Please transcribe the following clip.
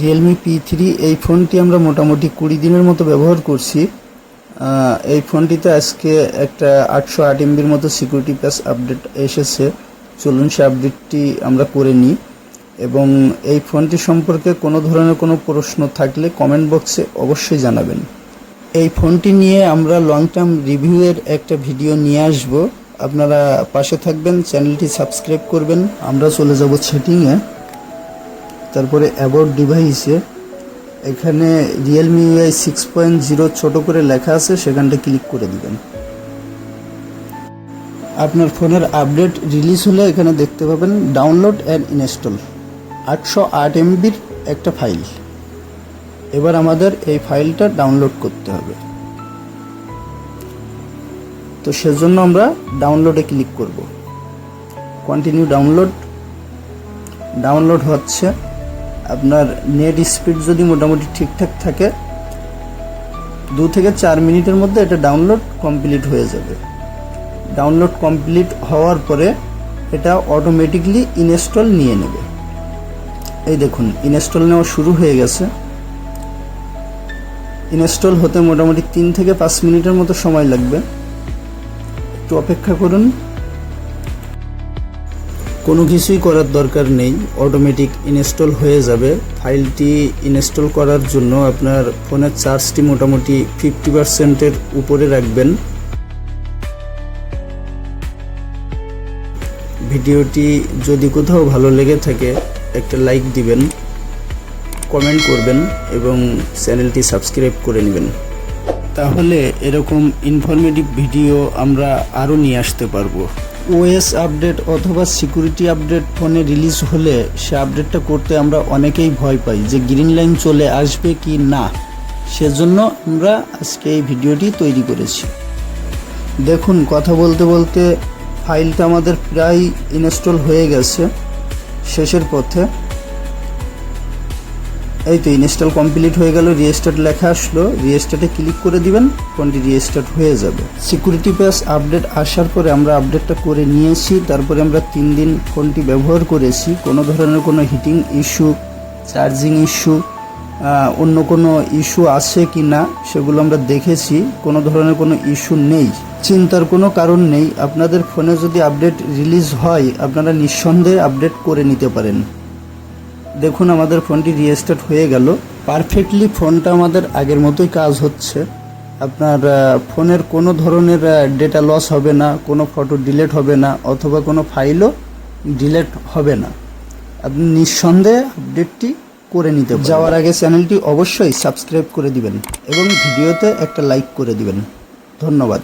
Realme P3 এই ফোনটি আমরা মোটামুটি 20 দিনের মতো ব্যবহার করছি। এই ফোনটিতে আজকে একটা 808 MBর মতো সিকিউরিটি প্যাচ আপডেট এসেছে। চলুন সে আপডেটটি আমরা করে নিই এবং এই ফোনটি সম্পর্কে কোনো ধরনের কোনো প্রশ্ন থাকলে কমেন্ট বক্সে অবশ্যই জানাবেন। এই ফোনটি নিয়ে আমরা লং টার্ম রিভিউয়ের একটা ভিডিও নিয়ে আসব, আপনারা পাশে থাকবেন, চ্যানেলটি সাবস্ক্রাইব করবেন। আমরা চলে যাব সেটিংয়ে, তারপরে অ্যাবাউট ডিভাইসে এখানে রিয়েলমি UI 6.0 ছোট করে লেখা আছে, সেখানটা ক্লিক করে দিবেন। আপনার ফোনের আপডেট রিলিজ হলে এখানে দেখতে পাবেন ডাউনলোড অ্যান্ড ইনস্টল 808 MBর একটা ফাইল। এবার আমাদের এই ফাইলটা ডাউনলোড করতে হবে, তো সেজন্য আমরা ডাউনলোডে ক্লিক করব। কন্টিনিউ ডাউনলোড হচ্ছে। আপনার নেট স্পিড যদি মোটামুটি ঠিকঠাক থাকে 2 থেকে 4 মিনিটের মধ্যে এটা ডাউনলোড কমপ্লিট হয়ে যাবে। ডাউনলোড কমপ্লিট হওয়ার পরে এটা অটোমেটিকলি ইনস্টল নিয়ে নেবে। এই দেখুন ইনস্টল নেওয়া শুরু হয়ে গেছে। ইনস্টল হতে মোটামুটি 3 থেকে 5 মিনিটের মতো সময় লাগবে, একটু অপেক্ষা করুন। কোনো কিছুই করার দরকার নেই, অটোমেটিক ইনস্টল হয়ে যাবে। ফাইলটি ইনস্টল করার জন্য আপনার ফোনের চার্জটি মোটামুটি 50%-এর উপরে রাখবেন। ভিডিওটি যদি কোথাও ভালো লেগে থাকে একটা লাইক দিবেন, কমেন্ট করবেন এবং চ্যানেলটি সাবস্ক্রাইব করে নেবেন। তাহলে এরকম ইনফরমেটিভ ভিডিও আমরা আরও নিয়ে আসতে পারবো। ওএস আপডেট অথবা সিকিউরিটি আপডেট ফোনে রিলিজ হলে সে আপডেটটা করতে আমরা অনেকেই ভয় পাই যে গ্রিন লাইন চলে আসবে কি না, সেজন্য আমরা আজকে এই ভিডিওটি তৈরি করেছি। দেখুন কথা বলতে বলতে ফাইলটা আমাদের প্রায় ইনস্টল হয়ে গেছে, শেষের পথে। এই তো ইনস্টল কমপ্লিট হয়ে গেল, রিস্টার্ট লেখা আসলো, রিস্টার্টে ক্লিক করে দিবেন, ফোনটি রিস্টার্ট হয়ে যাবে। সিকিউরিটি প্যাচ আপডেট আসার পরে আমরা আপডেটটা করে নিয়েছি, তারপরে আমরা 3 দিন ফোনটি ব্যবহার করেছি। কোনো ধরনের কোনো হিটিং ইস্যু, চার্জিং ইস্যু, অন্য কোনো ইস্যু আছে কি না সেগুলো আমরা দেখেছি। কোনো ধরনের কোনো ইস্যু নেই, চিন্তার কোনো কারণ নেই। আপনাদের ফোনে যদি আপডেট রিলিজ হয় আপনারা নিঃসন্দেহে আপডেট করে নিতে পারেন। দেখুন আমাদের ফোনটি রিস্টার্ট হয়ে গেল, পারফেক্টলি ফোনটা আমাদের আগের মতোই কাজ হচ্ছে। আপনার ফোনের কোনো ধরনের ডেটা লস হবে না, কোনো ফটো ডিলিট হবে না, অথবা কোনো ফাইলও ডিলিট হবে না। আপনি নিঃসন্দেহে আপডেটটি করে নিতে পারেন। যাওয়ার আগে চ্যানেলটি অবশ্যই সাবস্ক্রাইব করে দিবেন এবং ভিডিওতে একটা লাইক করে দিবেন। ধন্যবাদ।